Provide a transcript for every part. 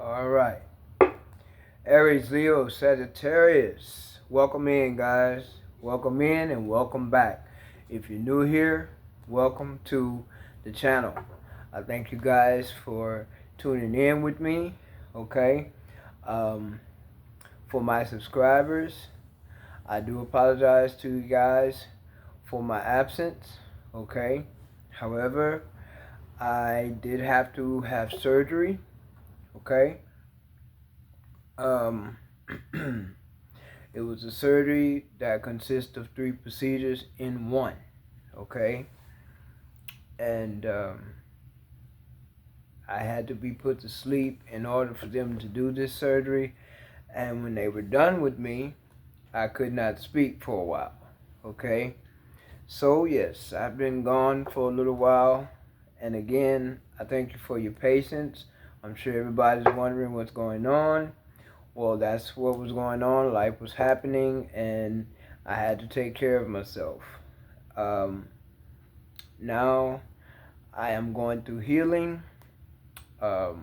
All right. Aries, Leo, Sagittarius. Welcome in, guys. Welcome in and welcome back. If you're new here, welcome to the channel. I thank you guys for tuning in with me. Okay. Um, for my subscribers, I do apologize to you guys for my absence. Okay. However, I did have to have surgery. Okay. Um, it was a surgery that consists of 3 procedures in one, okay? And I had to be put to sleep in order for them to do this surgery. And when they were done with me, I could not speak for a while, okay? So yes, I've been gone for a little while. And again, I thank you for your patience. I'm sure everybody's wondering what's going on. Well, that's what was going on. Life was happening, and I had to take care of myself. Now I am going through healing, so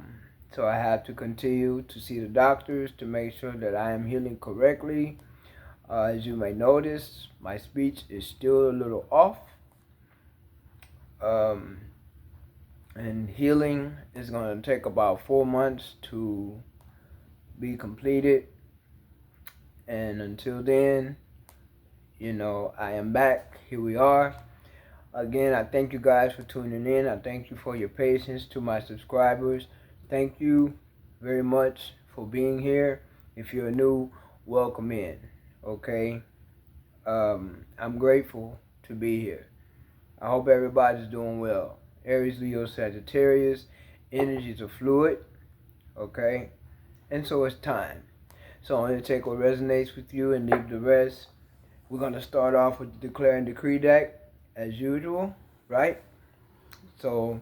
I have to continue to see the doctors to make sure that I am healing correctly. As you may notice, my speech is still a little off, um, and healing is going to take about 4 months to be completed. And until then, I am back. Here we are. Again, I thank you guys for tuning in. I thank you for your patience. To my subscribers, thank you very much for being here. If you're new, welcome in. Okay? I'm grateful to be here. I hope everybody's doing well. Aries, Leo, Sagittarius. Energies are fluid. Okay? And so it's time. So I'm going to take what resonates with you and leave the rest. We're going to start off with the Declare and Decree deck, as usual, right? So,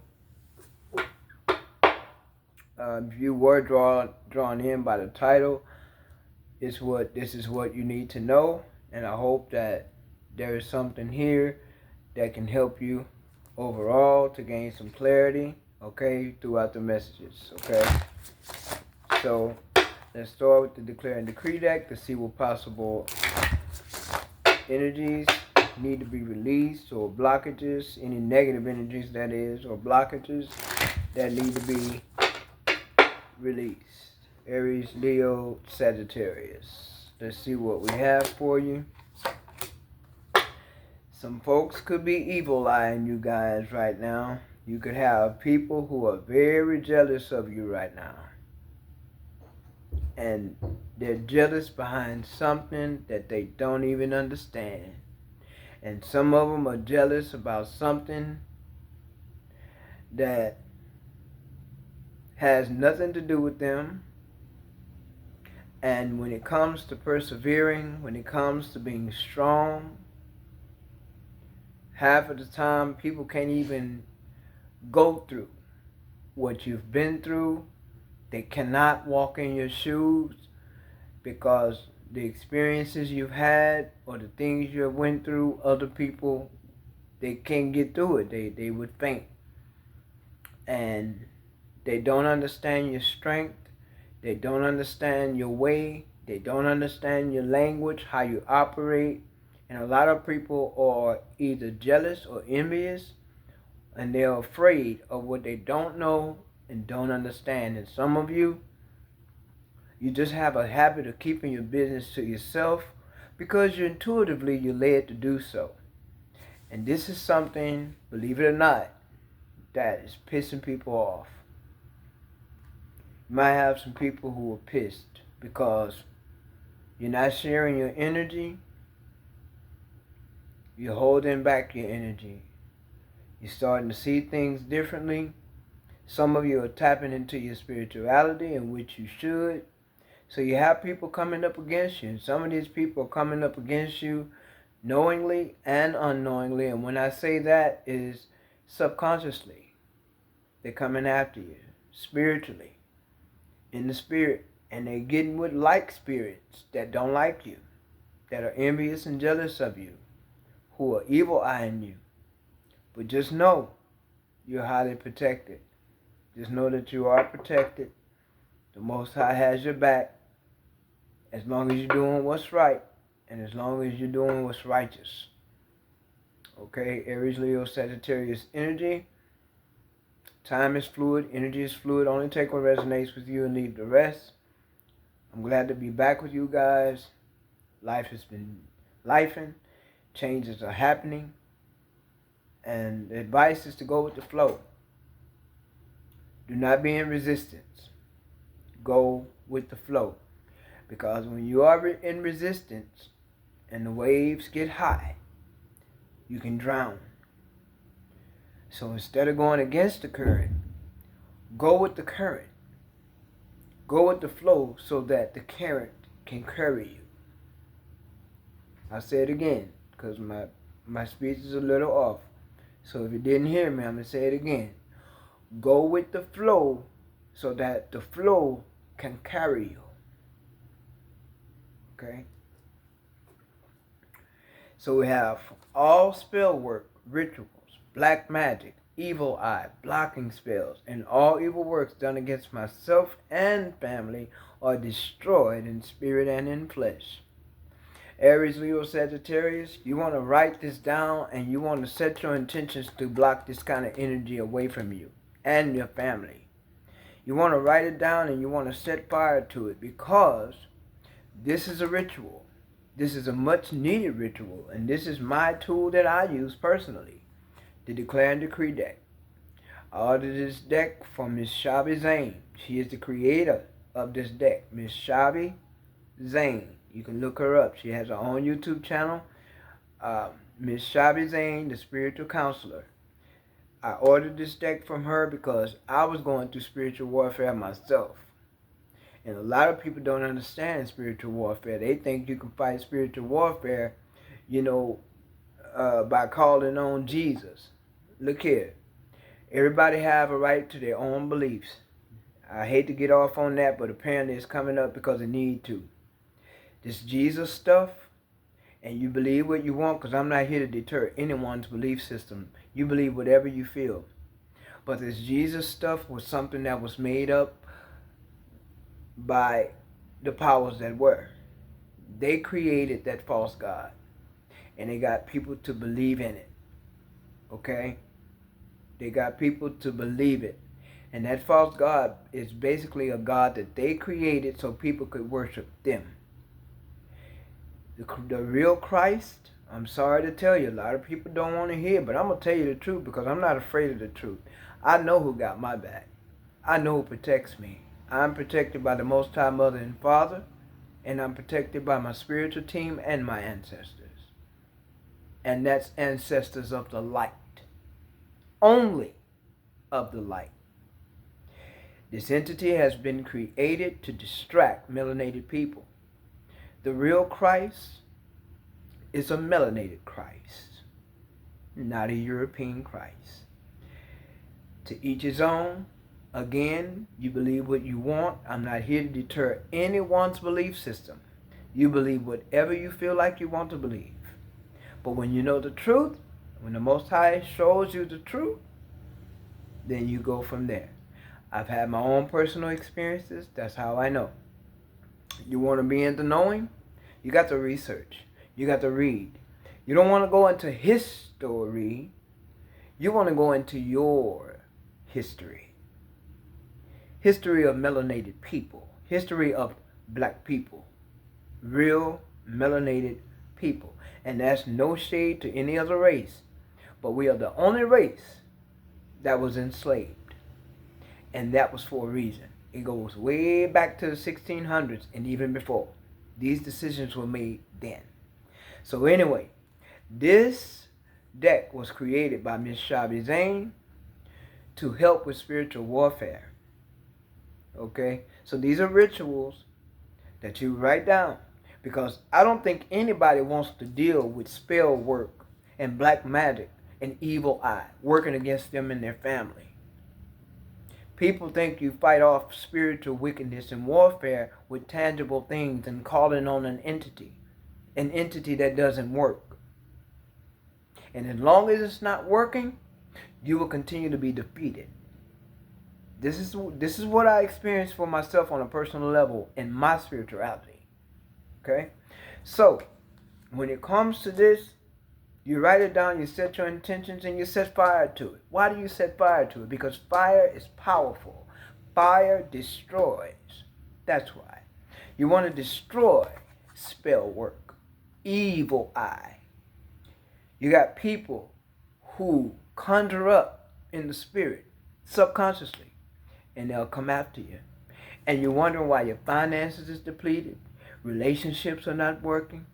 if you were drawn in by the title, this is what you need to know. And I hope that there is something here that can help you overall to gain some clarity, okay, throughout the messages, okay? So, let's start with the Declare and Decree deck to see what possible energies need to be released, or blockages, any negative energies that is, or blockages that need to be released. Aries, Leo, Sagittarius. Let's see what we have for you. Some folks could be evil eyeing you guys right now. You could have people who are very jealous of you right now. And they're jealous behind something that they don't even understand. And some of them are jealous about something that has nothing to do with them. And when it comes to persevering, when it comes to being strong, half of the time people can't even go through what you've been through. They cannot walk in your shoes because the experiences you've had or the things you have went through, other people, they can't get through it. They would faint. And they don't understand your strength. They don't understand your way. They don't understand your language, how you operate. And a lot of people are either jealous or envious, and they're afraid of what they don't know and don't understand. And some of you, you just have a habit of keeping your business to yourself because you're led to do so. And this is something, believe it or not, that is pissing people off. You might have some people who are pissed because you're not sharing your energy. You're holding back your energy. You're starting to see things differently. Some of you are tapping into your spirituality, in which you should. So you have people coming up against you. And some of these people are coming up against you knowingly and unknowingly. And when I say that, is subconsciously. They're coming after you spiritually, in the spirit. And they're getting with like spirits that don't like you, that are envious and jealous of you, who are evil eyeing you. But just know you're highly protected. Just know that you are protected. The Most High has your back as long as you're doing what's right and as long as you're doing what's righteous. Okay, Aries, Leo, Sagittarius energy. Time is fluid, energy is fluid. Only take what resonates with you and leave the rest. I'm glad to be back with you guys. Life has been lifing. Changes are happening. And the advice is to go with the flow. Do not be in resistance. Go with the flow. Because when you are in resistance and the waves get high, you can drown. So instead of going against the current, go with the current. Go with the flow so that the current can carry you. I'll say it again because my speech is a little off. So if you didn't hear me, I'm going to say it again. Go with the flow so that the flow can carry you. Okay? So we have all spell work, rituals, black magic, evil eye, blocking spells, and all evil works done against myself and family are destroyed in spirit and in flesh. Aries, Leo, Sagittarius, you want to write this down and you want to set your intentions to block this kind of energy away from you and your family. You want to write it down and you want to set fire to it because this is a ritual. This is a much needed ritual, and this is my tool that I use personally, the Declare and Decree deck. I ordered this deck from Miss Shabi Zane. She is the creator of this deck, Miss Shabi Zane. You can look her up. She has her own YouTube channel, Miss Shabi Zane, the spiritual counselor. I ordered this deck from her because I was going through spiritual warfare myself. And a lot of people don't understand spiritual warfare. They think you can fight spiritual warfare, by calling on Jesus. Look here. Everybody have a right to their own beliefs. I hate to get off on that, but apparently it's coming up because it need to. This Jesus stuff, and you believe what you want, because I'm not here to deter anyone's belief system. You believe whatever you feel. But this Jesus stuff was something that was made up by the powers that were. They created that false god, and they got people to believe in it. Okay? They got people to believe it. And that false god is basically a god that they created so people could worship them. The real Christ, I'm sorry to tell you, a lot of people don't want to hear, but I'm going to tell you the truth because I'm not afraid of the truth. I know who got my back. I know who protects me. I'm protected by the Most High Mother and Father, and I'm protected by my spiritual team and my ancestors. And that's ancestors of the light. Only of the light. This entity has been created to distract melanated people. The real Christ is a melanated Christ, not a European Christ. To each his own. Again, you believe what you want. I'm not here to deter anyone's belief system. You believe whatever you feel like you want to believe. But when you know the truth, when the Most High shows you the truth, then you go from there. I've had my own personal experiences. That's how I know. You want to be into knowing? You got to research. You got to read. You don't want to go into history. You want to go into your history. History of melanated people. History of black people. Real melanated people. And that's no shade to any other race. But we are the only race that was enslaved. And that was for a reason. It goes way back to the 1600s and even before. These decisions were made then. So anyway, this deck was created by Miss Shabi Zane to help with spiritual warfare. Okay? So these are rituals that you write down. Because I don't think anybody wants to deal with spell work and black magic and evil eye working against them and their family. People think you fight off spiritual wickedness and warfare with tangible things and calling on an entity that doesn't work. And as long as it's not working, you will continue to be defeated. This is what I experienced for myself on a personal level in my spirituality. Okay? So, when it comes to this, you write it down, you set your intentions, and you set fire to it. Why do you set fire to it? Because fire is powerful. Fire destroys. That's why. You want to destroy spell work, evil eye. You got people who conjure up in the spirit subconsciously, and they'll come after you. And you're wondering why your finances is depleted, relationships are not working,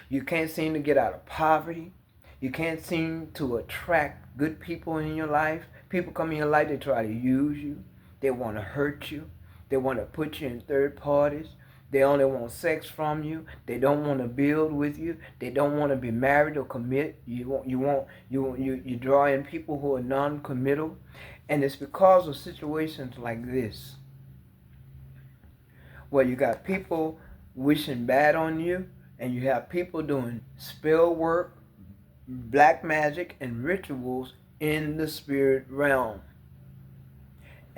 you can't seem to get out of poverty, you can't seem to attract good people in your life. People come in your life, they try to use you, they want to hurt you, they want to put you in third parties. They only want sex from you. They don't want to build with you. They don't want to be married or commit. You draw in people who are non-committal, and it's because of situations like this, where you got people wishing bad on you, and you have people doing spell work, black magic, and rituals in the spirit realm.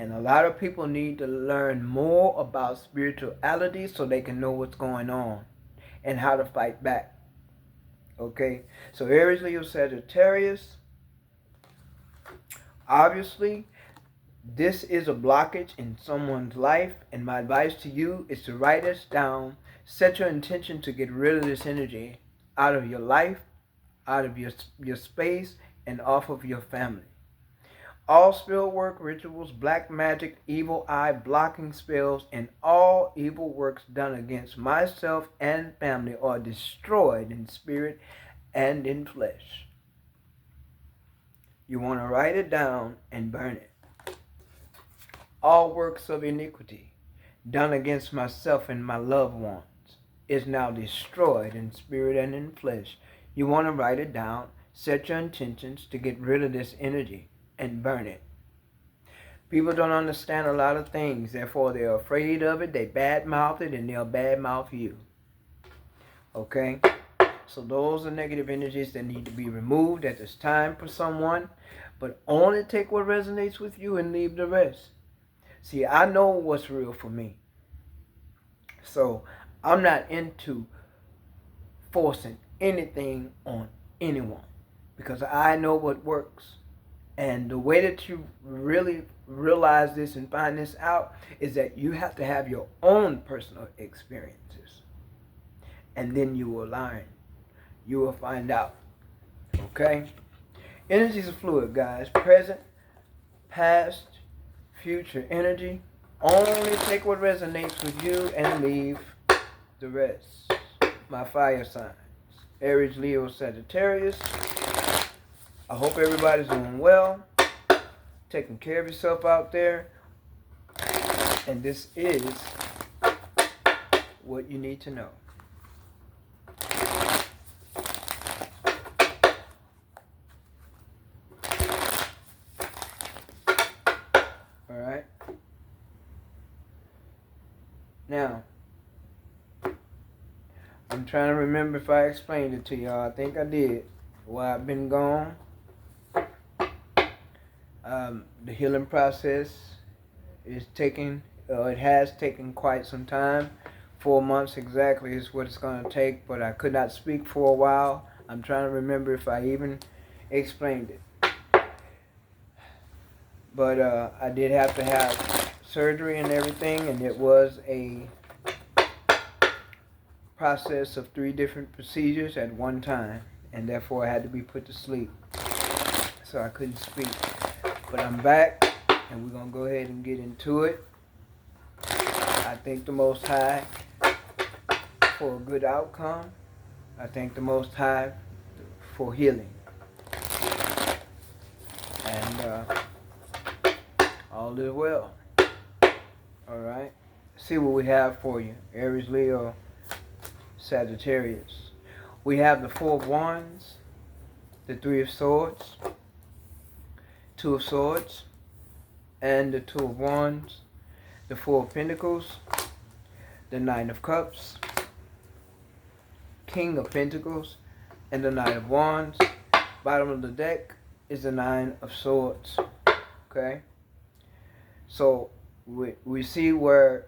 And a lot of people need to learn more about spirituality so they can know what's going on and how to fight back. Okay? So Aries, Leo, Sagittarius, obviously, this is a blockage in someone's life, and my advice to you is to write this down. Set your intention to get rid of this energy out of your life, out of your space, and off of your family. All spell work, rituals, black magic, evil eye, blocking spells, and all evil works done against myself and family are destroyed in spirit and in flesh. You want to write it down and burn it. All works of iniquity done against myself and my loved ones is now destroyed in spirit and in flesh. You want to write it down, set your intentions to get rid of this energy, and burn it. People don't understand a lot of things, therefore they're afraid of it, they badmouth it, and they'll badmouth you. Okay? So those are negative energies that need to be removed at this time for someone, but only take what resonates with you and leave the rest. See, I know what's real for me. So I'm not into forcing anything on anyone, because I know what works. And the way that you really realize this and find this out is that you have to have your own personal experiences. And then you will learn. You will find out. Okay? Energies are fluid, guys. Present, past, future energy. Only take what resonates with you and leave the rest. My fire signs. Aries, Leo, Sagittarius. I hope everybody's doing well, taking care of yourself out there, and this is what you need to know. All right. Now, I'm trying to remember if I explained it to y'all. I think I did. While I've been gone. The healing process is it has taken quite some time. 4 months exactly is what it's going to take, but I could not speak for a while. I'm trying to remember if I even explained it. But I did have to have surgery and everything, and it was a process of 3 different procedures at one time, and therefore I had to be put to sleep. So I couldn't speak. But I'm back, and we're going to go ahead and get into it. I thank the Most High for a good outcome. I thank the Most High for healing. And all is well. All right. See what we have for you. Aries, Leo, Sagittarius. We have the 4 of Wands, the 3 of Swords, 2 of Swords, and the 2 of Wands, the 4 of Pentacles, the 9 of Cups, King of Pentacles, and the 9 of Wands. Bottom of the deck is the 9 of Swords. Okay? So we see where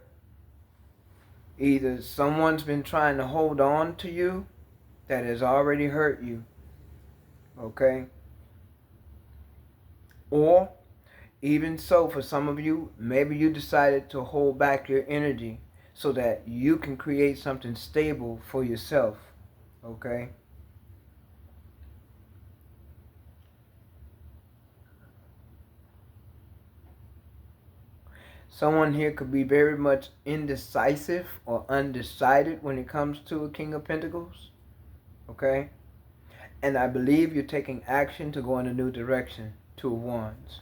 either someone's been trying to hold on to you that has already hurt you, okay? Or even so, for some of you, maybe you decided to hold back your energy so that you can create something stable for yourself, okay? Someone here could be very much indecisive or undecided when it comes to a King of Pentacles, okay? And I believe you're taking action to go in a new direction. Two of Wands.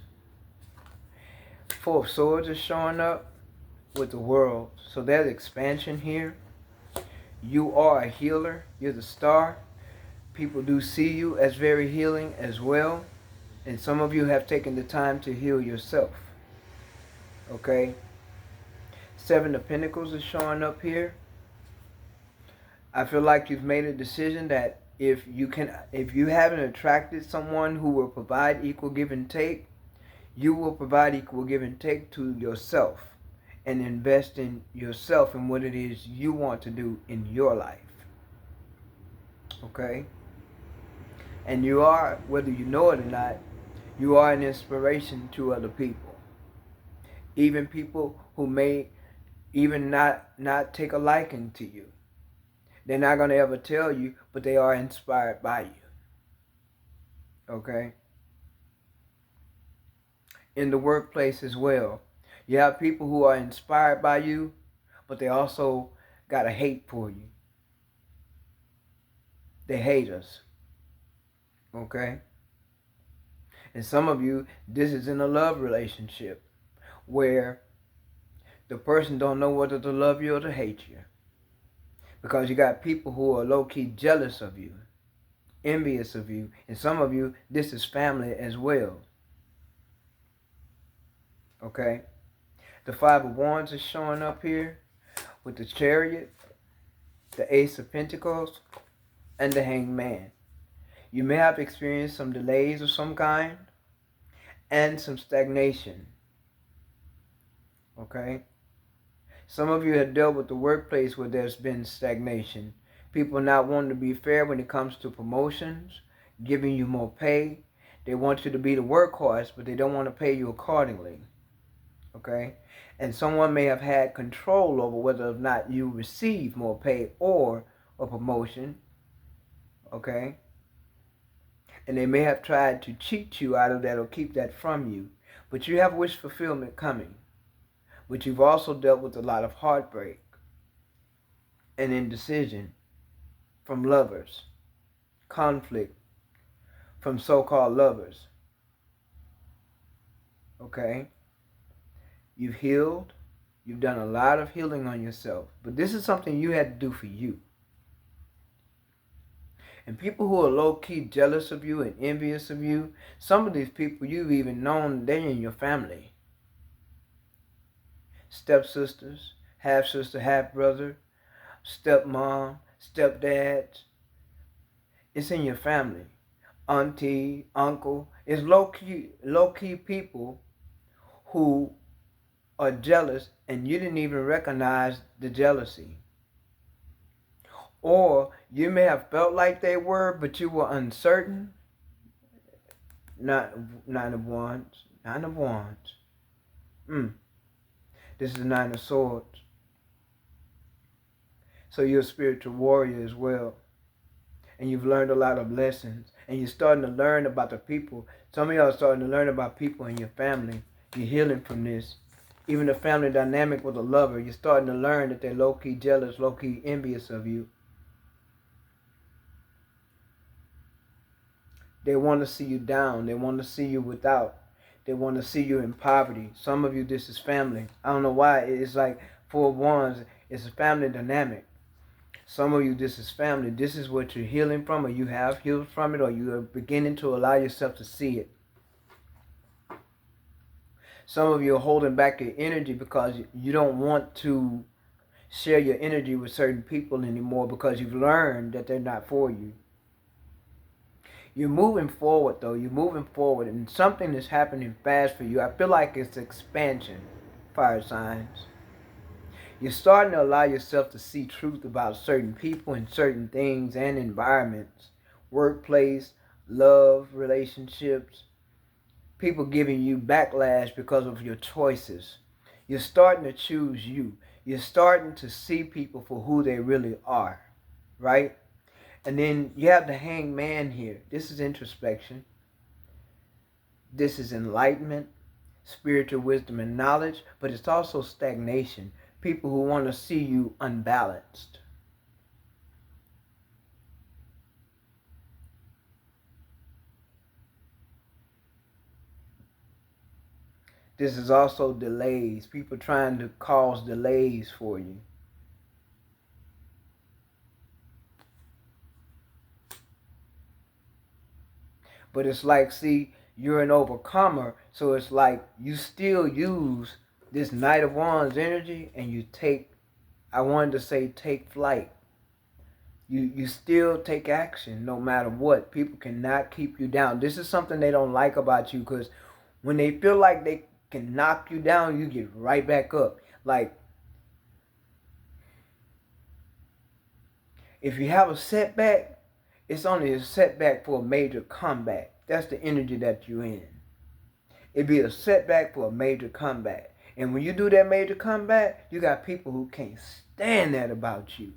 Four of Swords is showing up with the World. So there's expansion here. You are a healer. You're the star. People do see you as very healing as well. And some of you have taken the time to heal yourself. Okay? Seven of Pentacles is showing up here. I feel like you've made a decision that if you haven't attracted someone who will provide equal give and take, you will provide equal give and take to yourself and invest in yourself and what it is you want to do in your life. Okay? And you are, whether you know it or not, you are an inspiration to other people. Even people who may even not take a liking to you. They're not going to ever tell you, but they are inspired by you. Okay? In the workplace as well. You have people who are inspired by you, but they also got a hate for you. They hate us. Okay? And some of you, this is in a love relationship where the person don't know whether to love you or to hate you. Because you got people who are low-key jealous of you, envious of you. And some of you, this is family as well. Okay? The Five of Wands is showing up here with the Chariot, the Ace of Pentacles, and the Hanged Man. You may have experienced some delays of some kind and some stagnation. Okay? Some of you have dealt with the workplace where there's been stagnation. People not wanting to be fair when it comes to promotions, giving you more pay. They want you to be the workhorse, but they don't want to pay you accordingly. Okay? And someone may have had control over whether or not you receive more pay or a promotion. Okay? And they may have tried to cheat you out of that or keep that from you. But you have wish fulfillment coming. But you've also dealt with a lot of heartbreak and indecision from lovers, conflict from so-called lovers. Okay? You've healed. You've done a lot of healing on yourself. But this is something you had to do for you. And people who are low-key jealous of you and envious of you, some of these people you've even known, they're in your family. Stepsisters, half-sister, half-brother, stepmom, stepdads. It's in your family. Auntie, uncle. It's low-key people who are jealous and you didn't even recognize the jealousy. Or you may have felt like they were, but you were uncertain. Nine of Wands. Nine of Wands. This is the Nine of Swords. So you're a spiritual warrior as well. And you've learned a lot of lessons. And you're starting to learn about the people. Some of y'all are starting to learn about people in your family. You're healing from this. Even the family dynamic with a lover, you're starting to learn that they're low-key jealous, low-key envious of you. They want to see you down. They want to see you without. They want to see you in poverty. Some of you, this is family. I don't know why. It's like Four of Wands. It's a family dynamic. Some of you, this is family. This is what you're healing from, or you have healed from it, or you are beginning to allow yourself to see it. Some of you are holding back your energy because you don't want to share your energy with certain people anymore because you've learned that they're not for you. You're moving forward though. You're moving forward, and something is happening fast for you. I feel like it's expansion, fire signs. You're starting to allow yourself to see truth about certain people and certain things and environments, workplace, love, relationships, people giving you backlash because of your choices. You're starting to choose you. You're starting to see people for who they really are, right? And then you have the hanged man here. This is introspection. This is enlightenment, spiritual wisdom and knowledge, but it's also stagnation. People who want to see you unbalanced. This is also delays. People trying to cause delays for you. But it's like, see, you're an overcomer, so it's like you still use this Knight of Wands energy and you take, I wanted to say take flight. You still take action no matter what. People cannot keep you down. This is something they don't like about you, because when they feel like they can knock you down, you get right back up. Like, if you have a setback, it's only a setback for a major comeback. That's the energy that you're in. It'd be a setback for a major comeback. And when you do that major comeback, you got people who can't stand that about you.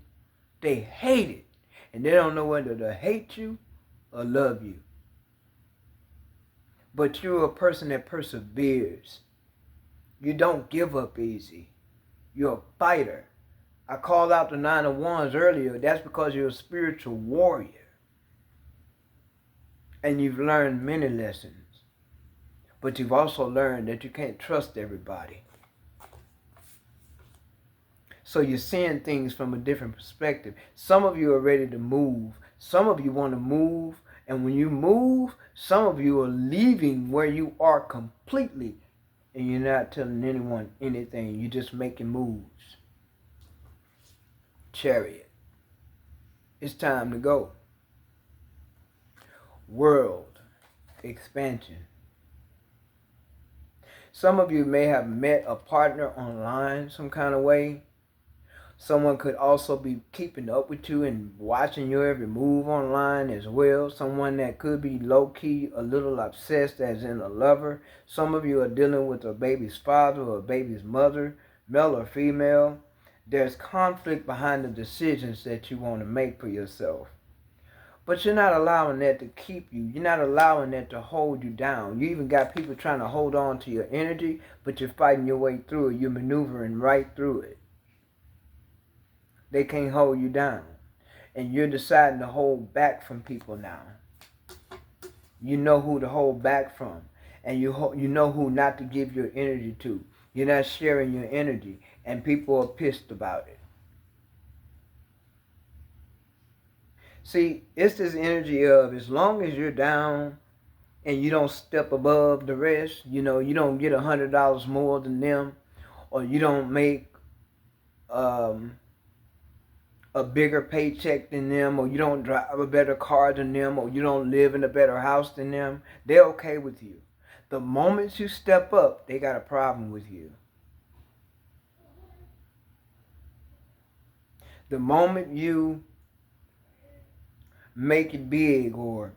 They hate it. And they don't know whether to hate you or love you. But you're a person that perseveres. You don't give up easy. You're a fighter. I called out the Nine of Wands earlier. That's because you're a spiritual warrior. And you've learned many lessons. But you've also learned that you can't trust everybody. So you're seeing things from a different perspective. Some of you are ready to move. Some of you want to move. And when you move, some of you are leaving where you are completely. And you're not telling anyone anything. You're just making moves. Chariot. It's time to go. World expansion. Some of you may have met a partner online some kind of way. Someone could also be keeping up with you and watching your every move online as well. Someone that could be low-key, a little obsessed, as in a lover. Some of you are dealing with a baby's father or a baby's mother, male or female. There's conflict behind the decisions that you want to make for yourself. But you're not allowing that to keep you. You're not allowing that to hold you down. You even got people trying to hold on to your energy, but you're fighting your way through it. You're maneuvering right through it. They can't hold you down. And you're deciding to hold back from people now. You know who to hold back from. And you know who not to give your energy to. You're not sharing your energy. And people are pissed about it. See, it's this energy of, as long as you're down and you don't step above the rest, you know, you don't get $100 more than them, or you don't make a bigger paycheck than them, or you don't drive a better car than them, or you don't live in a better house than them, they're okay with you. The moment you step up, they got a problem with you. The moment you make it big or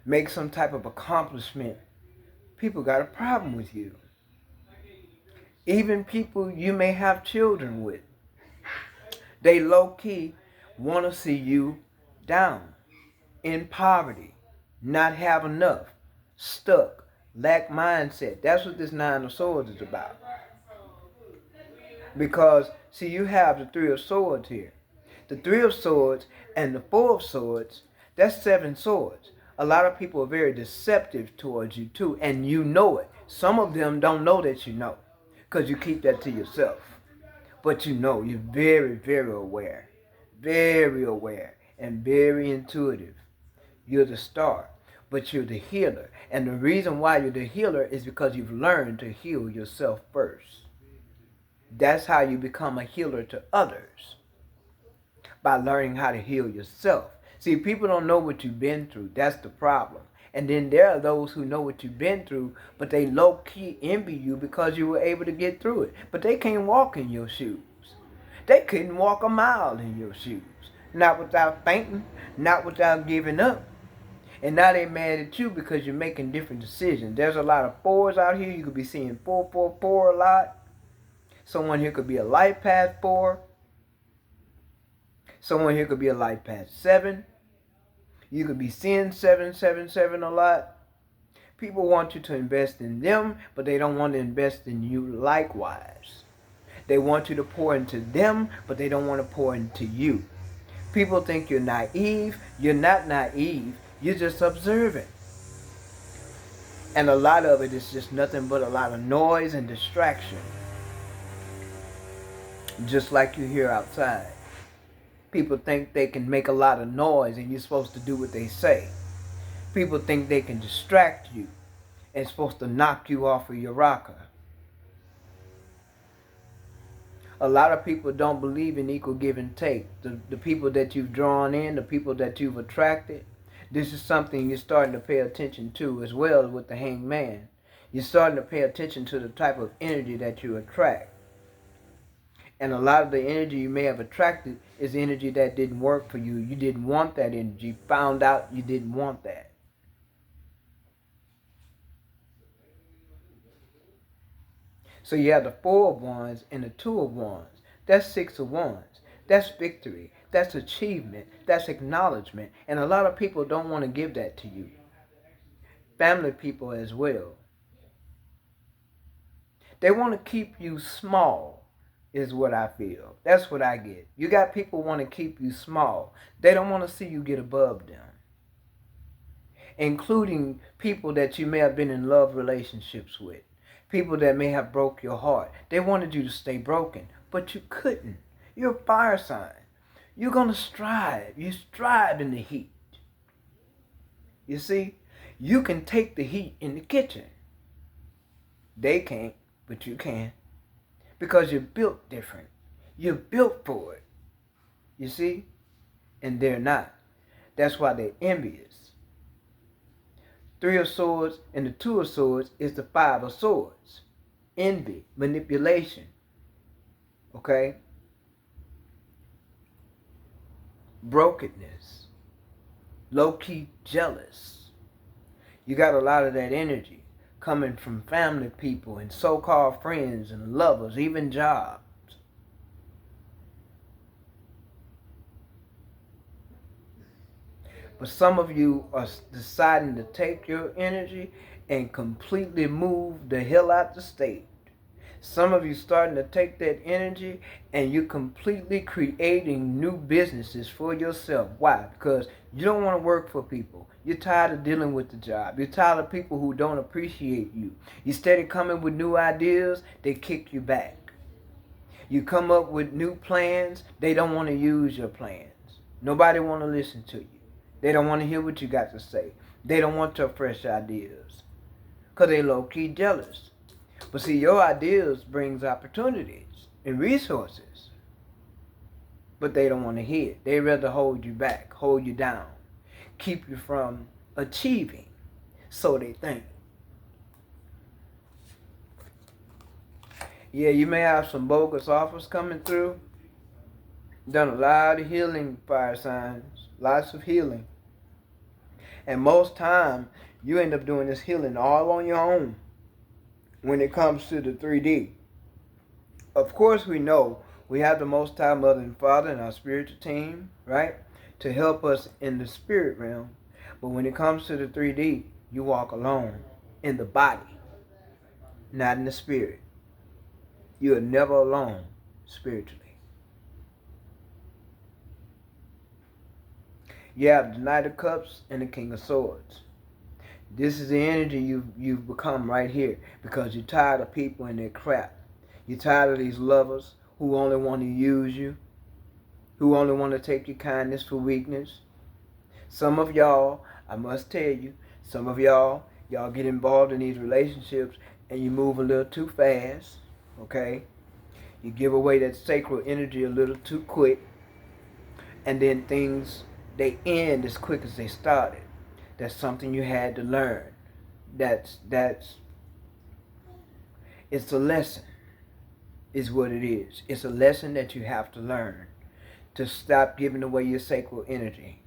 make some type of accomplishment, people got a problem with you. Even people you may have children with, they low-key want to see you down, in poverty, not have enough, stuck, lack mindset. That's what this Nine of Swords is about. Because, see, you have the Three of Swords here. The Three of Swords and the Four of Swords, that's 7 swords. A lot of people are very deceptive towards you too, and you know it. Some of them don't know that you know, because you keep that to yourself. But you know, you're very, very aware, and very intuitive. You're the star, but you're the healer. And the reason why you're the healer is because you've learned to heal yourself first. That's how you become a healer to others, by learning how to heal yourself. See, people don't know what you've been through. That's the problem. And then there are those who know what you've been through, but they low-key envy you because you were able to get through it. But they can't walk in your shoes. They couldn't walk a mile in your shoes. Not without fainting, not without giving up. And now they mad at you because you're making different decisions. There's a lot of fours out here. You could be seeing 444 a lot. Someone here could be a life path 4. Someone here could be a life path 7. You could be seeing 777 a lot. People want you to invest in them, but they don't want to invest in you likewise. They want you to pour into them, but they don't want to pour into you. People think you're naive. You're not naive. You're just observant. And a lot of it is just nothing but a lot of noise and distraction. Just like you hear outside. People think they can make a lot of noise and you're supposed to do what they say. People think they can distract you and supposed to knock you off of your rocker. A lot of people don't believe in equal give and take. The people that you've drawn in, the people that you've attracted, this is something you're starting to pay attention to as well as with the Hanged Man. You're starting to pay attention to the type of energy that you attract. And a lot of the energy you may have attracted is energy that didn't work for you. You didn't want that energy. You found out you didn't want that. So you have the 4 of Wands and the 2 of Wands. That's 6 of Wands. That's victory. That's achievement. That's acknowledgement. And a lot of people don't want to give that to you. Family people as well. They want to keep you small. Is what I feel. That's what I get. You got people want to keep you small. They don't want to see you get above them. Including people that you may have been in love relationships with. People that may have broke your heart. They wanted you to stay broken, but you couldn't. You're a fire sign. You're going to strive. You strive in the heat. You see, you can take the heat in the kitchen. They can't, but you can. Because you're built different. You're built for it. You see? And they're not. That's why they're envious. 3 of Swords and the 2 of Swords is the 5 of Swords. Envy, manipulation. Okay? Brokenness. Low-key jealous. You got a lot of that energy coming from family people and so-called friends and lovers, even jobs. But some of you are deciding to take your energy and completely move the hell out the state. Some of you starting to take that energy and you're completely creating new businesses for yourself. Why? Because you don't want to work for people. You're tired of dealing with the job. You're tired of people who don't appreciate you. You steady coming with new ideas, they kick you back. You come up with new plans, they don't want to use your plans. Nobody want to listen to you. They don't want to hear what you got to say. They don't want your fresh ideas. Because they low-key jealous. But see, your ideas brings opportunities and resources. But they don't want to hear it. They rather hold you back, hold you down, keep you from achieving. So they think. Yeah, you may have some bogus offers coming through. Done a lot of healing, fire signs. Lots of healing. And most time, you end up doing this healing all on your own. When it comes to the 3D. Of course we know we have the Most High Mother and Father and our spiritual team, right? To help us in the spirit realm. But when it comes to the 3D, you walk alone in the body, not in the spirit. You are never alone spiritually. You have the Knight of Cups and the King of Swords. This is the energy you've become right here because you're tired of people and their crap. You're tired of these lovers who only want to use you, who only want to take your kindness for weakness. Some of y'all, I must tell you, some of y'all get involved in these relationships and you move a little too fast, okay? You give away that sacred energy a little too quick, and then things they end as quick as they started. That's something you had to learn. That's it's a lesson, is what it is. It's a lesson that you have to learn to stop giving away your sacred energy,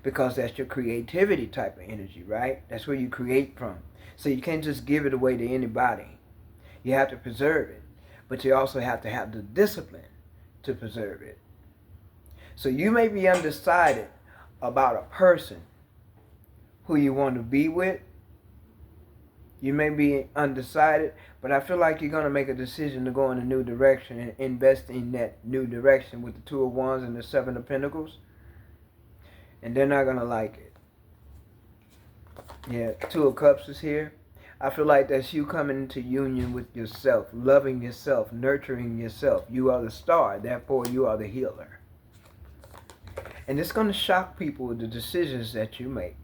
because that's your creativity type of energy, right? That's where you create from. So you can't just give it away to anybody. You have to preserve it, but you also have to have the discipline to preserve it. So you may be undecided about a person who you want to be with. You may be undecided, but I feel like you're going to make a decision to go in a new direction and invest in that new direction with the Two of Wands and the Seven of Pentacles. And they're not going to like it. Yeah, Two of Cups is here. I feel like that's you coming into union with yourself, loving yourself, nurturing yourself. You are the star, therefore you are the healer. And it's going to shock people with the decisions that you make.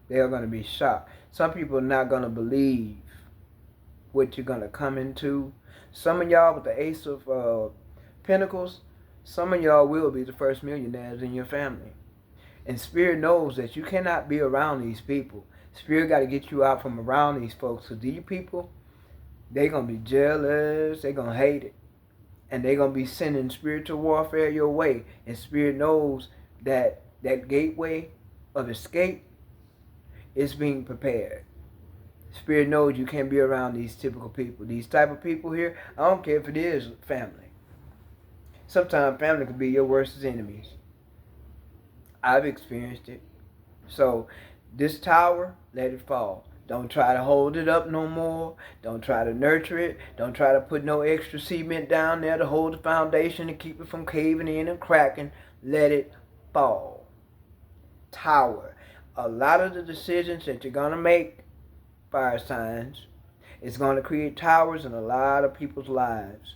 They are going to be shocked. Some people are not going to believe what you're going to come into. Some of y'all with the Ace of Pentacles, some of y'all will be the first millionaires in your family. And Spirit knows that you cannot be around these people. Spirit got to get you out from around these folks. So these people, they're going to be jealous. They're going to hate it. And they're going to be sending spiritual warfare your way. And Spirit knows that that gateway of escape is being prepared. Spirit knows you can't be around these typical people. These type of people here, I don't care if it is family. Sometimes family can be your worst enemies. I've experienced it. So this tower, let it fall. Don't try to hold it up no more. Don't try to nurture it. Don't try to put no extra cement down there to hold the foundation and keep it from caving in and cracking. Let it fall. Tower. A lot of the decisions that you're going to make, fire signs, is going to create towers in a lot of people's lives.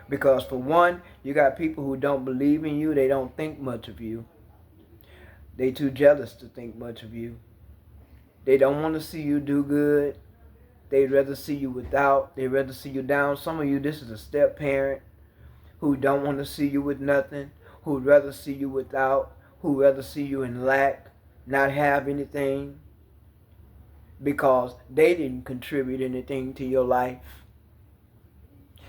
Because for one, you got people who don't believe in you. They don't think much of you. They too jealous to think much of you. They don't want to see you do good. They'd rather see you without. They'd rather see you down. Some of you, this is a step parent who don't want to see you with nothing, who'd rather see you without, who'd rather see you in lack, not have anything, because they didn't contribute anything to your life.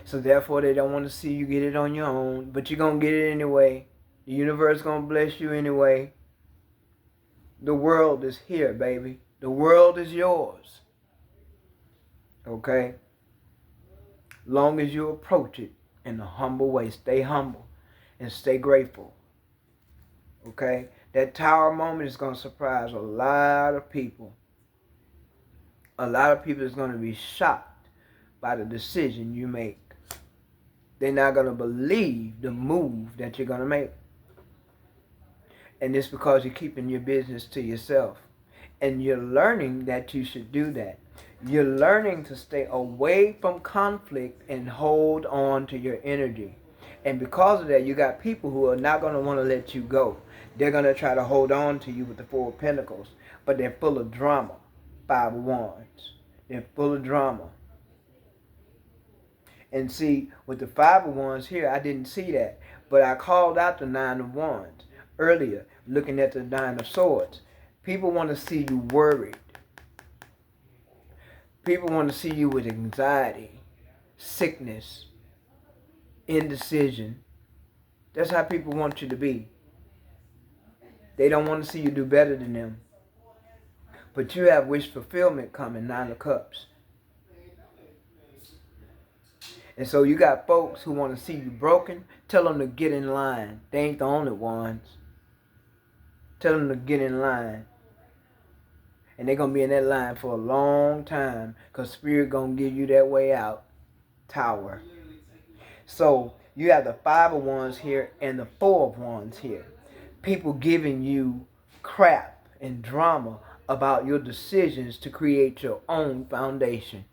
So therefore, they don't want to see you get it on your own, but you're going to get it anyway. The universe is going to bless you anyway. The world is here, baby. The world is yours. Okay? Long as you approach it in a humble way. Stay humble and stay grateful. Okay? That tower moment is going to surprise a lot of people. A lot of people is going to be shocked by the decision you make. They're not going to believe the move that you're going to make. And it's because you're keeping your business to yourself. And you're learning that you should do that. You're learning to stay away from conflict and hold on to your energy. And because of that, you got people who are not going to want to let you go. They're going to try to hold on to you with the Four of Pentacles. But they're full of drama. Five of Wands. They're full of drama. And see, with the Five of Wands here, I didn't see that. But I called out the Nine of Wands earlier, looking at the Nine of Swords. People want to see you worried. People want to see you with anxiety, sickness, indecision. That's how people want you to be. They don't want to see you do better than them. But you have wish fulfillment coming, Nine of Cups. And so you got folks who want to see you broken. Tell them to get in line. They ain't the only ones. Tell them to get in line. And they're going to be in that line for a long time, because Spirit going to give you that way out. Tower. So you have the Five of Wands here and the Four of Wands here. People giving you crap and drama about your decisions to create your own foundation.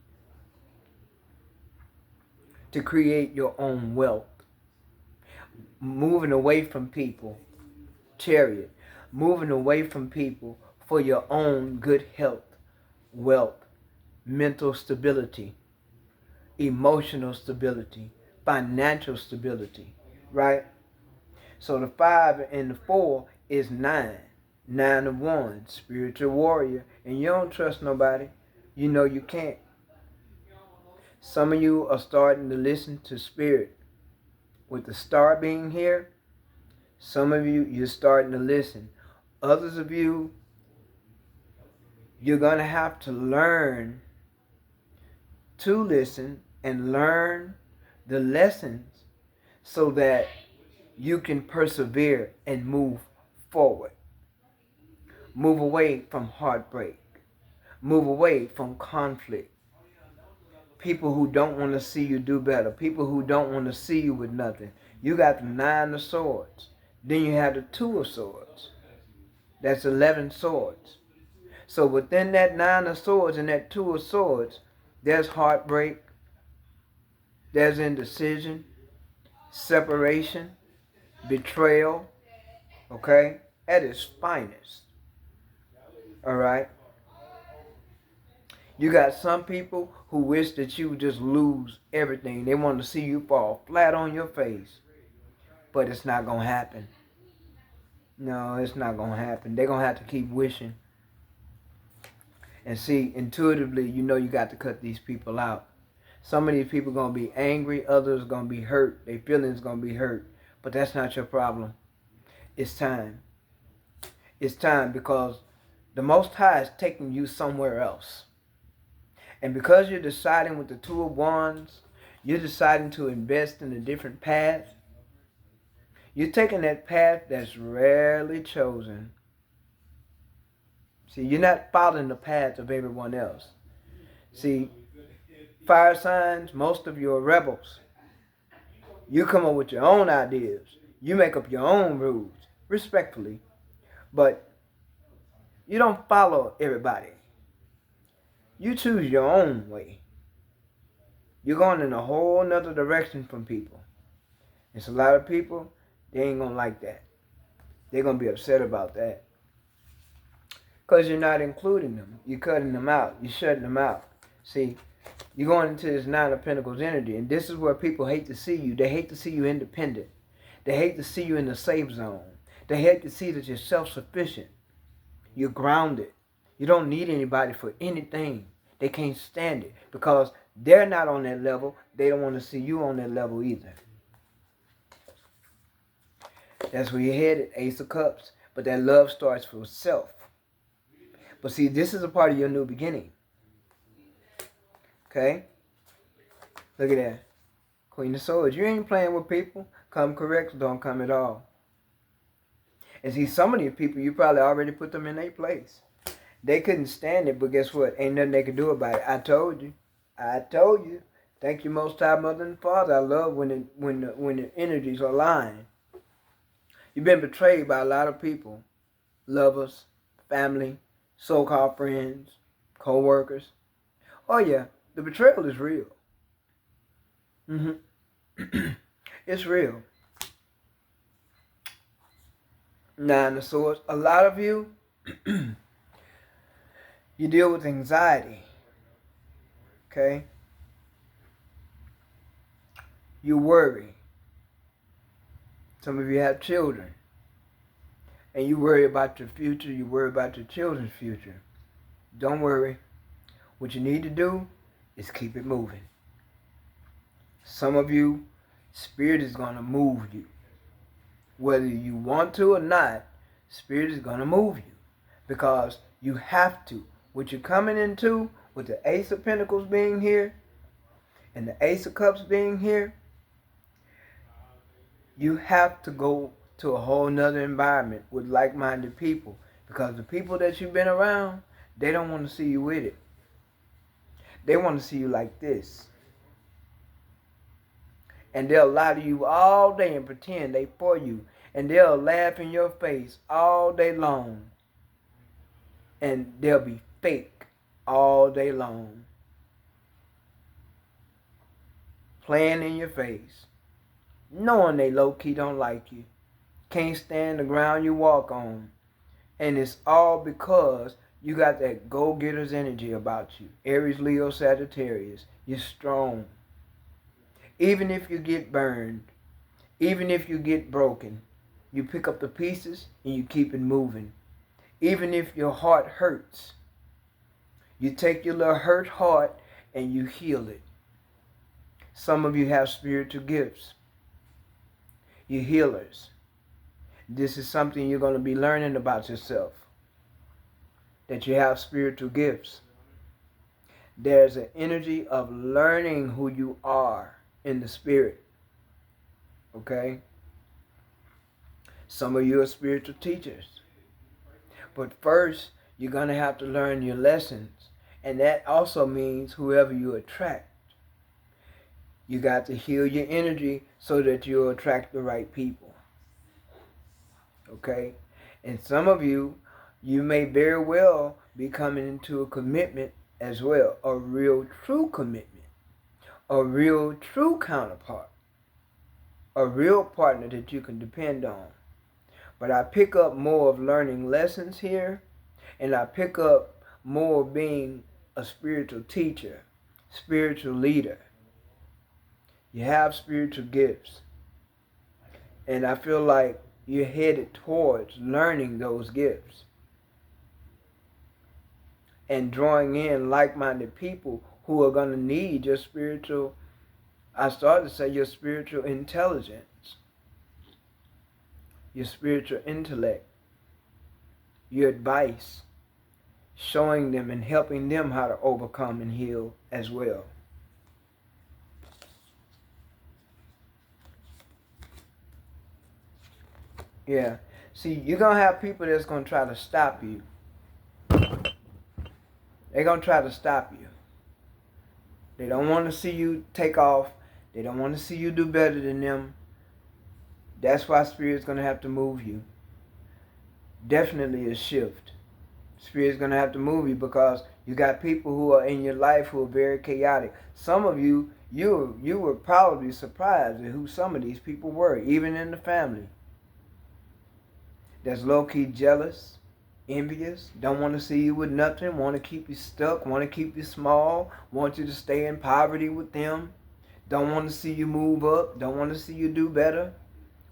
To create your own wealth. Moving away from people. Chariot. Moving away from people for your own good health, wealth, mental stability, emotional stability, financial stability, right? So the 5 and the 4 is 9. 9 of Wands, spiritual warrior. And you don't trust nobody. You know you can't. Some of you are starting to listen to spirit. With the star being here, some of you, you're starting to listen. Others of you, you're going to have to learn to listen and learn the lessons so that you can persevere and move forward. Move away from heartbreak. Move away from conflict. People who don't want to see you do better. People who don't want to see you with nothing. You got the 9 of swords. Then you have the 2 of swords. That's 11 swords. So within that 9 of swords and that 2 of swords, there's heartbreak. There's indecision. Separation. Betrayal. Okay? At its finest. Alright? You got some people who wish that you would just lose everything. They want to see you fall flat on your face. But it's not going to happen. No, it's not going to happen. They're going to have to keep wishing. And see, intuitively, you know you got to cut these people out. Some of these people are going to be angry. Others are going to be hurt. Their feelings are going to be hurt. But that's not your problem. It's time. It's time because the Most High is taking you somewhere else. And because you're deciding with the 2 of Wands, you're deciding to invest in a different path. You're taking that path that's rarely chosen. See, you're not following the path of everyone else. See, fire signs, most of you are rebels. You come up with your own ideas. You make up your own rules, respectfully. But you don't follow everybody. You choose your own way. You're going in a whole nother direction from people. It's a lot of people, they ain't going to like that. They're going to be upset about that. Because you're not including them. You're cutting them out. You're shutting them out. See, you're going into this 9 of Pentacles energy. And this is where people hate to see you. They hate to see you independent. They hate to see you in the safe zone. They hate to see that you're self-sufficient. You're grounded. You don't need anybody for anything. They can't stand it. Because they're not on that level. They don't want to see you on that level either. That's where you're headed, Ace of Cups. But that love starts for self. But see, this is a part of your new beginning. Okay? Look at that. Queen of Swords. You ain't playing with people. Come correct, don't come at all. And see, some of these people, you probably already put them in their place. They couldn't stand it, but guess what? Ain't nothing they could do about it. I told you. I told you. Thank you, Most High Mother and Father. I love when the energies are aligned. You've been betrayed by a lot of people. Lovers, family, so-called friends, co-workers. Oh yeah, the betrayal is real. It's real. 9 of Swords. A lot of you, you deal with anxiety. Okay? You worry. Some of you have children. And you worry about your future. You worry about your children's future. Don't worry. What you need to do is keep it moving. Some of you, Spirit is going to move you. Whether you want to or not, Spirit is going to move you. Because you have to. What you're coming into, with the Ace of Pentacles being here, and the Ace of Cups being here, you have to go to a whole nother environment with like-minded people. Because the people that you've been around, they don't want to see you with it. They want to see you like this. And they'll lie to you all day and pretend they for you. And they'll laugh in your face all day long. And they'll be fake all day long. Playing in your face. Knowing they low-key don't like you. Can't stand the ground you walk on. And it's all because you got that go-getter's energy about you. Aries, Leo, Sagittarius. You're strong. Even if you get burned. Even if you get broken. You pick up the pieces and you keep it moving. Even if your heart hurts, you take your little hurt heart and you heal it. Some of you have spiritual gifts. You're healers. This is something you're going to be learning about yourself, that you have spiritual gifts. There's an energy of learning who you are in the spirit. Okay? Some of you are spiritual teachers. But first, you're going to have to learn your lessons. And that also means whoever you attract. You got to heal your energy so that you'll attract the right people. Okay? And some of you, you may very well be coming into a commitment as well. A real true commitment. A real true counterpart. A real partner that you can depend on. But I pick up more of learning lessons here, and I pick up more of being a spiritual teacher, spiritual leader. You have spiritual gifts. And I feel like you're headed towards learning those gifts and drawing in like-minded people who are going to need your spiritual, I started to say your spiritual intelligence, your spiritual intellect, your advice, showing them and helping them how to overcome and heal as well. Yeah. See, you're going to have people that's going to try to stop you. They're going to try to stop you. They don't want to see you take off. They don't want to see you do better than them. That's why Spirit's going to have to move you. Definitely a shift. Spirit's going to have to move you because you got people who are in your life who are very chaotic. Some of you, you were probably surprised at who some of these people were, even in the family. That's low-key jealous, envious, don't want to see you with nothing, want to keep you stuck, want to keep you small, want you to stay in poverty with them, don't want to see you move up, don't want to see you do better,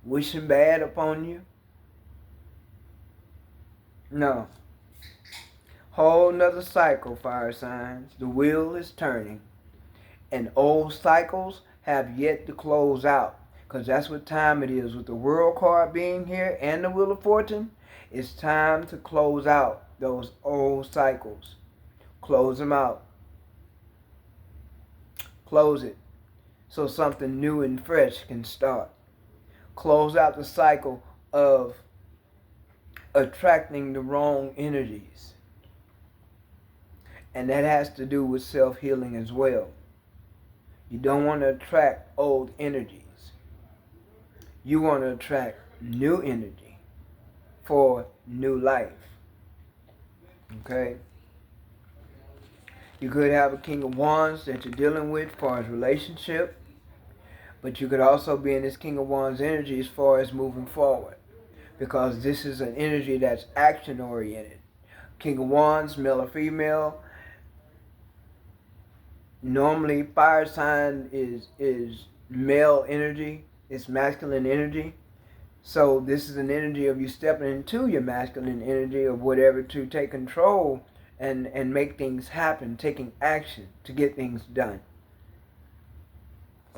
wishing bad upon you. No. Whole nother cycle, fire signs. The wheel is turning. And old cycles have yet to close out. Because that's what time it is. With the World card being here and the Wheel of Fortune, it's time to close out those old cycles. Close them out. Close it so something new and fresh can start. Close out the cycle of attracting the wrong energies. And that has to do with self-healing as well. You don't want to attract old energies. You want to attract new energy for new life. Okay? You could have a King of Wands that you're dealing with as far as relationship. But you could also be in this King of Wands energy as far as moving forward. Because this is an energy that's action oriented. King of Wands, male or female. Normally fire sign is male energy. It's masculine energy. So this is an energy of you stepping into your masculine energy or whatever to take control and make things happen, taking action to get things done.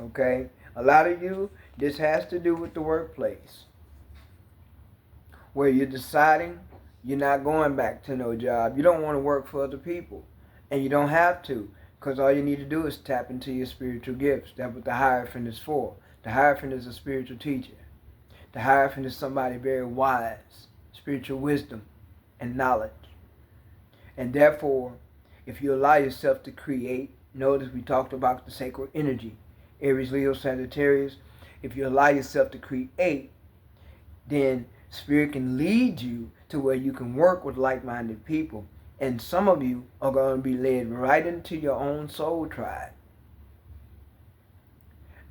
Okay? A lot of you, this has to do with the workplace. Where you're deciding you're not going back to no job. You don't want to work for other people. And you don't have to. Because all you need to do is tap into your spiritual gifts. That's what the Hierophant is for. The Hierophant is a spiritual teacher. The Hierophant is somebody very wise, spiritual wisdom and knowledge. And therefore, if you allow yourself to create, notice we talked about the sacred energy, Aries, Leo, Sagittarius. If you allow yourself to create, then Spirit can lead you to where you can work with like-minded people. And some of you are going to be led right into your own soul tribe.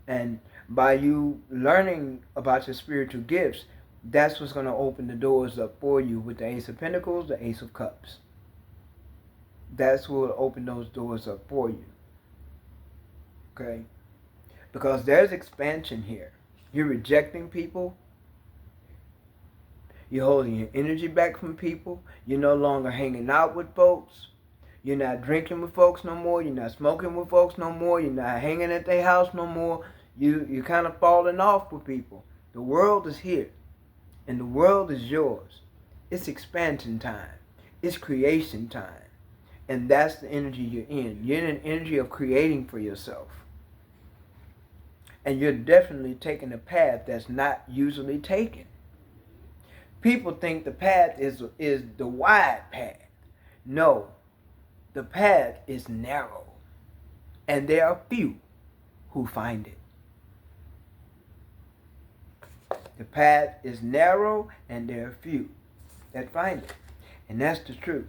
And by you learning about your spiritual gifts, that's what's going to open the doors up for you with the Ace of Pentacles, the Ace of Cups. That's what will open those doors up for you. Okay? Because there's expansion here. You're rejecting people. You're holding your energy back from people. You're no longer hanging out with folks. You're not drinking with folks no more. You're not smoking with folks no more. You're not hanging at their house no more. You're kind of falling off with people. The world is here, and the world is yours. It's expansion time. It's creation time. And that's the energy you're in. You're in an energy of creating for yourself. And you're definitely taking a path that's not usually taken. People think the path is the wide path. No, the path is narrow. And there are few who find it. The path is narrow and there are few that find it. And that's the truth.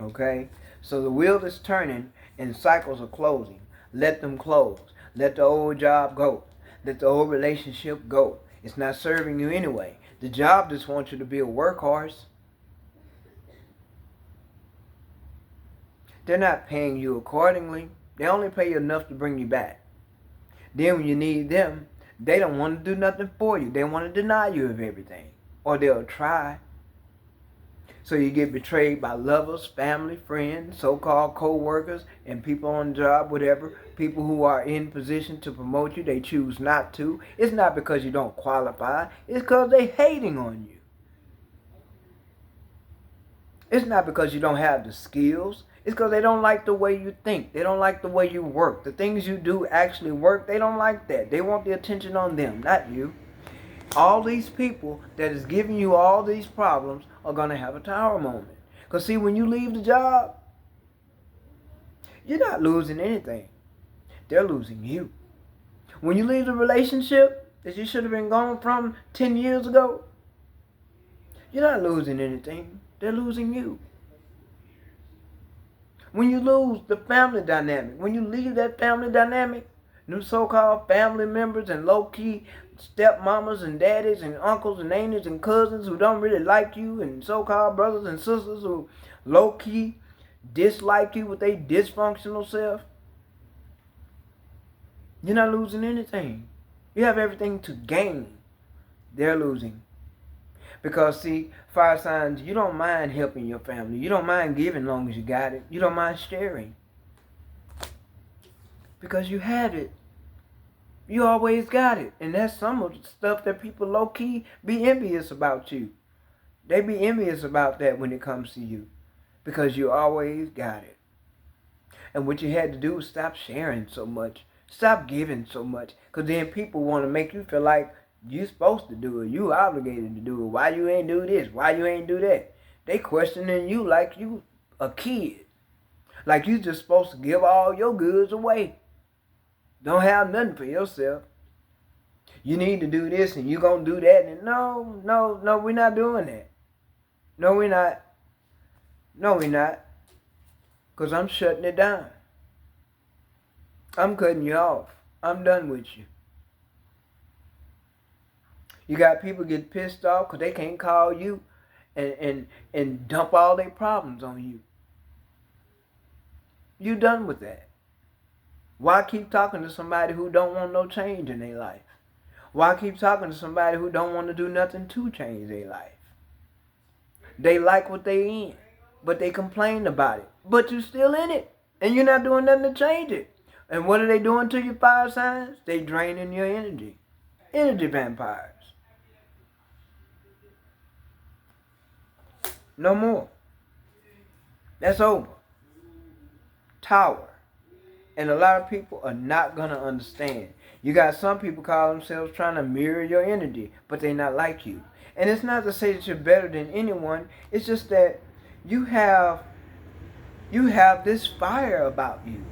Okay? So the wheel is turning and cycles are closing. Let them close. Let the old job go. Let the old relationship go. It's not serving you anyway. The job just wants you to be a workhorse. They're not paying you accordingly. They only pay you enough to bring you back. Then when you need them, they don't want to do nothing for you. They want to deny you of everything. Or they'll try. So you get betrayed by lovers, family, friends, so-called co-workers, and people on the job, whatever. People who are in position to promote you, they choose not to. It's not because you don't qualify. It's because they're hating on you. It's not because you don't have the skills. It's because they don't like the way you think. They don't like the way you work. The things you do actually work. They don't like that. They want the attention on them, not you. All these people that is giving you all these problems are going to have a tower moment. Because see, when you leave the job, you're not losing anything. They're losing you. When you leave the relationship that you should have been gone from 10 years ago, you're not losing anything. They're losing you. When you lose the family dynamic, when you leave that family dynamic, them so-called family members and low-key stepmamas and daddies and uncles and aunties and cousins who don't really like you, and so-called brothers and sisters who low-key dislike you with their dysfunctional self, you're not losing anything. You have everything to gain. They're losing. Because see, fire signs, you don't mind helping your family. You don't mind giving as long as you got it. You don't mind sharing. Because you had it. You always got it. And that's some of the stuff that people low-key be envious about you. They be envious about that when it comes to you. Because you always got it. And what you had to do was stop sharing so much. Stop giving so much. Because then people want to make you feel like you're supposed to do it. You obligated to do it. Why you ain't do this? Why you ain't do that? They questioning you like you a kid. Like you just supposed to give all your goods away. Don't have nothing for yourself. You need to do this and you gonna do that. And no, we're not doing that. No, we're not. No, we're not. Because I'm shutting it down. I'm cutting you off. I'm done with you. You got people get pissed off because they can't call you and dump all their problems on you. You done with that. Why keep talking to somebody who don't want no change in their life? Why keep talking to somebody who don't want to do nothing to change their life? They like what they in, but they complain about it. But you still in it, and you're not doing nothing to change it. And what are they doing to your fire signs? They draining your energy. Energy vampires. No more. That's over. Tower. And a lot of people are not going to understand. You got some people call themselves trying to mirror your energy, but they're not like you. And it's not to say that you're better than anyone. It's just that you have this fire about you.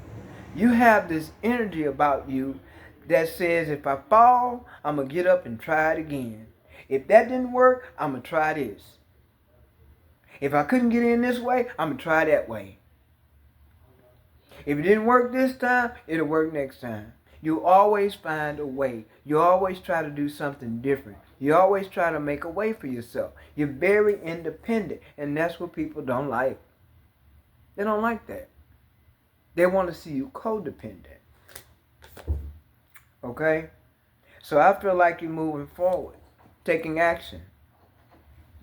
You have this energy about you that says, if I fall, I'm going to get up and try it again. If that didn't work, I'm going to try this. If I couldn't get in this way, I'm going to try that way. If it didn't work this time, it'll work next time. You always find a way. You always try to do something different. You always try to make a way for yourself. You're very independent, and that's what people don't like. They don't like that. They want to see you codependent. Okay? So I feel like you're moving forward. taking action.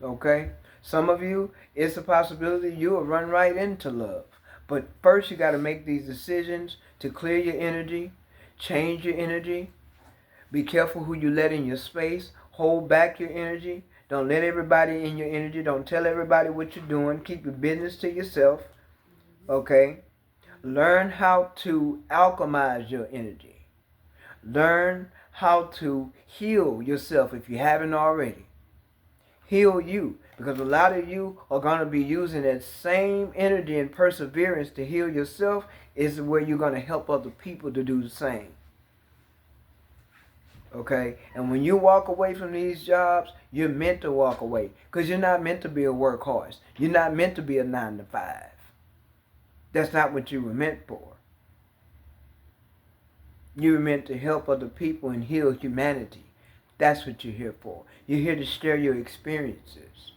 Okay? Some of you, it's a possibility you will run right into love. But first you got to make these decisions to clear your energy, change your energy. Be careful who you let in your space. Hold back your energy. Don't let everybody in your energy. Don't tell everybody what you're doing. Keep your business to yourself. Okay? Learn how to alchemize your energy. Learn how to heal yourself if you haven't already. Heal you. Because a lot of you are going to be using that same energy and perseverance to heal yourself. Is where you're going to help other people to do the same. Okay? And when you walk away from these jobs, you're meant to walk away. Because you're not meant to be a workhorse. You're not meant to be a 9 to 5. That's not what you were meant for. You were meant to help other people and heal humanity. That's what you're here for. You're here to share your experiences.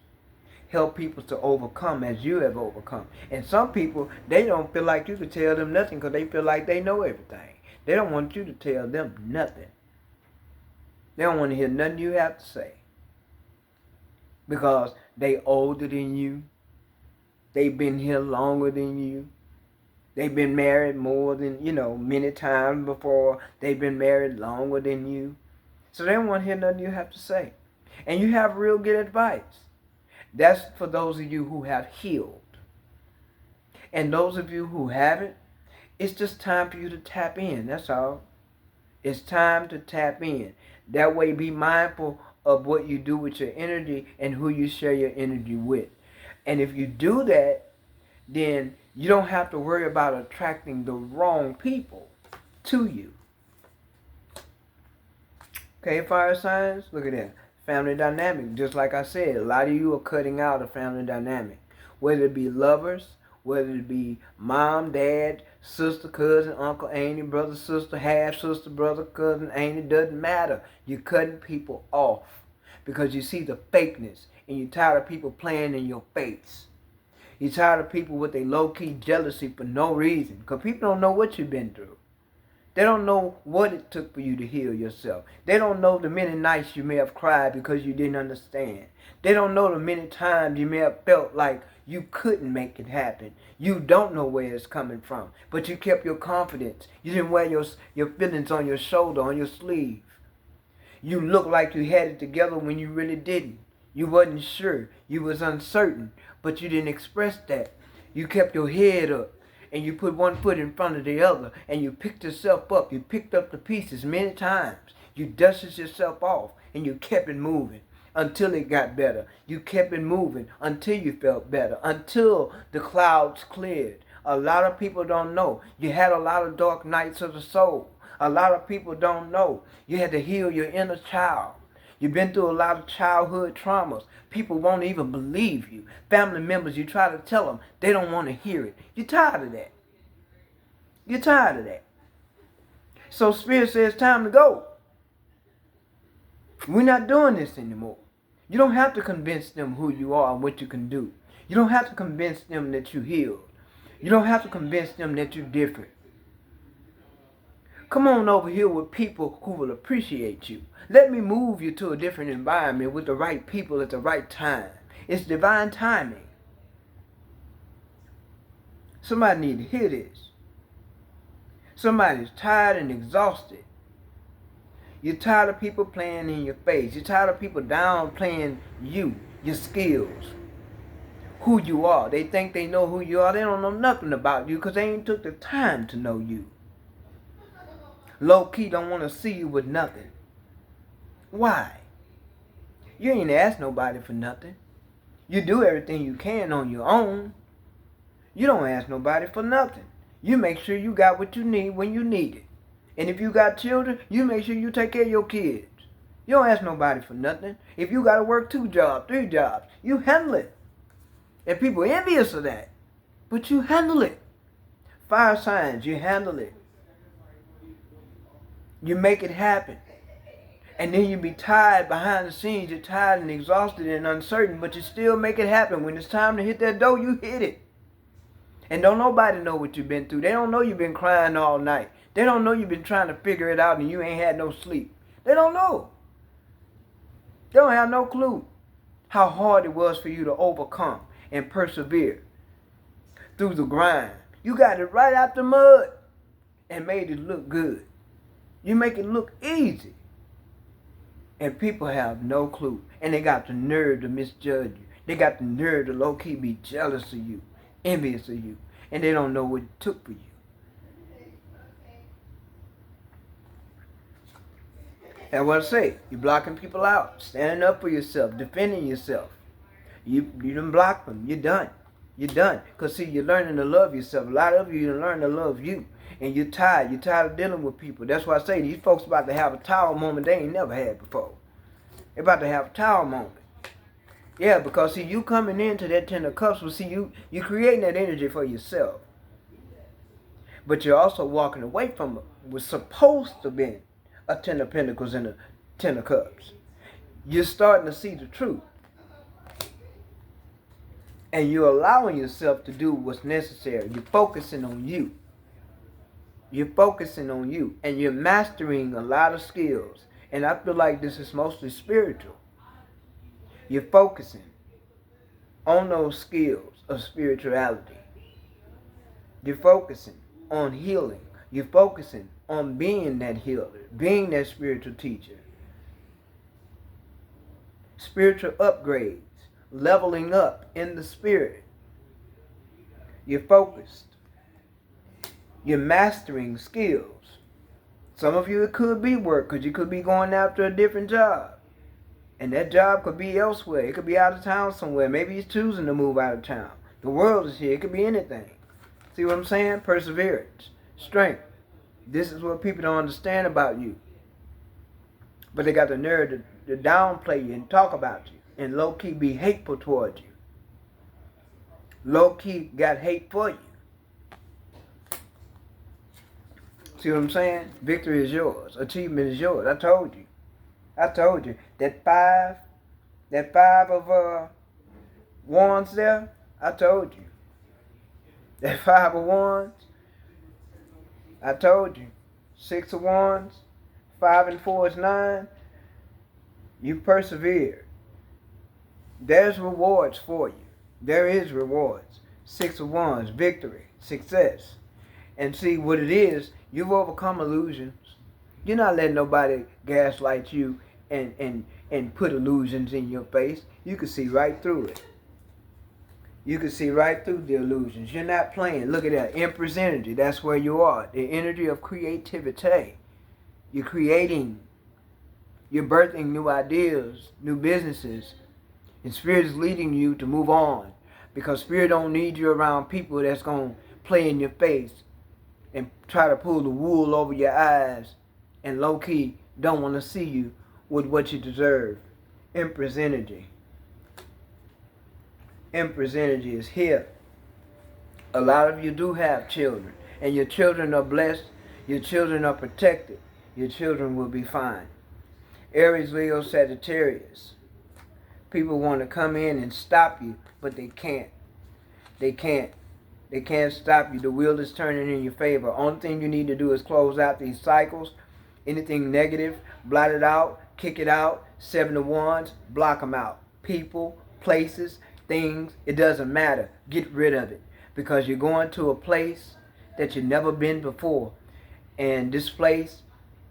Help people to overcome as you have overcome. And some people, they don't feel like you could tell them nothing because they feel like they know everything. They don't want you to tell them nothing. They don't want to hear nothing you have to say. Because they older than you. They've been here longer than you. They've been married more than, many times before. They've been married longer than you. So they don't want to hear nothing you have to say. And you have real good advice. That's for those of you who have healed. And those of you who haven't, it's just time for you to tap in. That's all. It's time to tap in. That way, be mindful of what you do with your energy and who you share your energy with. And if you do that, then you don't have to worry about attracting the wrong people to you. Okay, fire signs, look at that. Family dynamic, just like I said, a lot of you are cutting out a family dynamic. Whether it be lovers, whether it be mom, dad, sister, cousin, uncle, auntie, brother, sister, half sister, brother, cousin, auntie, doesn't matter. You're cutting people off because you see the fakeness and you're tired of people playing in your face. You're tired of people with a low-key jealousy for no reason because people don't know what you've been through. They don't know what it took for you to heal yourself. They don't know the many nights you may have cried because you didn't understand. They don't know the many times you may have felt like you couldn't make it happen. You don't know where it's coming from, but you kept your confidence. You didn't wear your feelings on your shoulder, on your sleeve. You looked like you had it together when you really didn't. You wasn't sure. You was uncertain, but you didn't express that. You kept your head up. And you put one foot in front of the other, and you picked yourself up. You picked up the pieces many times. You dusted yourself off, and you kept it moving until it got better. You kept it moving until you felt better, until the clouds cleared. A lot of people don't know. You had a lot of dark nights of the soul. A lot of people don't know. You had to heal your inner child. You've been through a lot of childhood traumas. People won't even believe you. Family members, you try to tell them, they don't want to hear it. You're tired of that. You're tired of that. So Spirit says, time to go. We're not doing this anymore. You don't have to convince them who you are and what you can do. You don't have to convince them that you healed. You don't have to convince them that you're different. Come on over here with people who will appreciate you. Let me move you to a different environment with the right people at the right time. It's divine timing. Somebody need to hear this. Somebody's tired and exhausted. You're tired of people playing in your face. You're tired of people downplaying you, your skills, who you are. They think they know who you are. They don't know nothing about you because they ain't took the time to know you. Low-key don't want to see you with nothing. Why? You ain't ask nobody for nothing. You do everything you can on your own. You don't ask nobody for nothing. You make sure you got what you need when you need it. And if you got children, you make sure you take care of your kids. You don't ask nobody for nothing. If you got to work 2 jobs, 3 jobs, you handle it. And people are envious of that. But you handle it. Fire signs, you handle it. You make it happen. And then you be tired behind the scenes. You're tired and exhausted and uncertain, but you still make it happen. When it's time to hit that door, you hit it. And don't nobody know what you've been through. They don't know you've been crying all night. They don't know you've been trying to figure it out and you ain't had no sleep. They don't know. They don't have no clue how hard it was for you to overcome and persevere through the grind. You got it right out the mud and made it look good. You make it look easy. And people have no clue. And they got the nerve to misjudge you. They got the nerve to low-key be jealous of you, envious of you. And they don't know what it took for you. And what I say, you're blocking people out, standing up for yourself, defending yourself. You done blocked them. You're done. You're done. Because see, you're learning to love yourself. A lot of you learn to love you. And you're tired. You're tired of dealing with people. That's why I say these folks about to have a tower moment they ain't never had before. They're about to have a tower moment. Yeah, because see, you coming into that 10 of cups, well, see, you're creating that energy for yourself. But you're also walking away from what's supposed to be a 10 of pentacles and a 10 of cups. You're starting to see the truth. And you're allowing yourself to do what's necessary. You're focusing on you. You're focusing on you. And you're mastering a lot of skills. And I feel like this is mostly spiritual. You're focusing on those skills of spirituality. You're focusing on healing. You're focusing on being that healer, being that spiritual teacher. Spiritual upgrades, leveling up in the spirit. You're focused. You're mastering skills. Some of you, it could be work, because you could be going after a different job. And that job could be elsewhere. It could be out of town somewhere. Maybe you're choosing to move out of town. The world is here. It could be anything. See what I'm saying? Perseverance. Strength. This is what people don't understand about you. But they got the nerve to downplay you and talk about you. And low-key be hateful towards you. Low-key got hate for you. See what I'm saying? Victory is yours. Achievement is yours. I told you. That five of wands there, I told you. That 5 of wands, I told you. 6 of wands, 5 and 4 is 9. You persevered. There's rewards for you. There is rewards. 6 of wands, victory, success. And see what it is, you've overcome illusions. You're not letting nobody gaslight you and put illusions in your face. You can see right through it. You can see right through the illusions. You're not playing. Look at that. Empress energy. That's where you are. The energy of creativity. You're creating. You're birthing new ideas, new businesses. And Spirit is leading you to move on. Because Spirit don't need you around people that's going to play in your face and try to pull the wool over your eyes and low-key don't want to see you with what you deserve. Empress energy. Empress energy is here. A lot of you do have children. And your children are blessed. Your children are protected. Your children will be fine. Aries, Leo, Sagittarius. People want to come in and stop you, but they can't. They can't. They can't stop you. The wheel is turning in your favor. Only thing you need to do is close out these cycles. Anything negative, blot it out, kick it out. 7 of Wands, block them out. People, places, things, it doesn't matter. Get rid of it. Because you're going to a place that you've never been before. And this place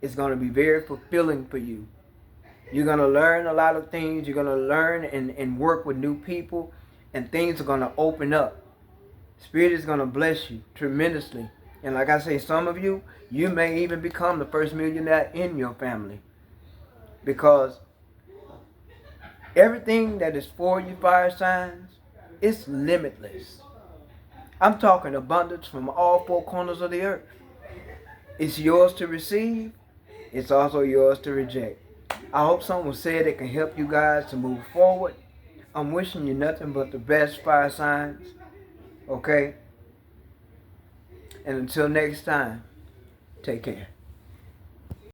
is going to be very fulfilling for you. You're going to learn a lot of things. You're going to learn and work with new people. And things are going to open up. Spirit is going to bless you tremendously. And like I say, some of you, you may even become the first millionaire in your family. Because everything that is for you, fire signs, it's limitless. I'm talking abundance from all 4 corners of the earth. It's yours to receive. It's also yours to reject. I hope something was said that can help you guys to move forward. I'm wishing you nothing but the best, fire signs. Okay? And until next time, take care.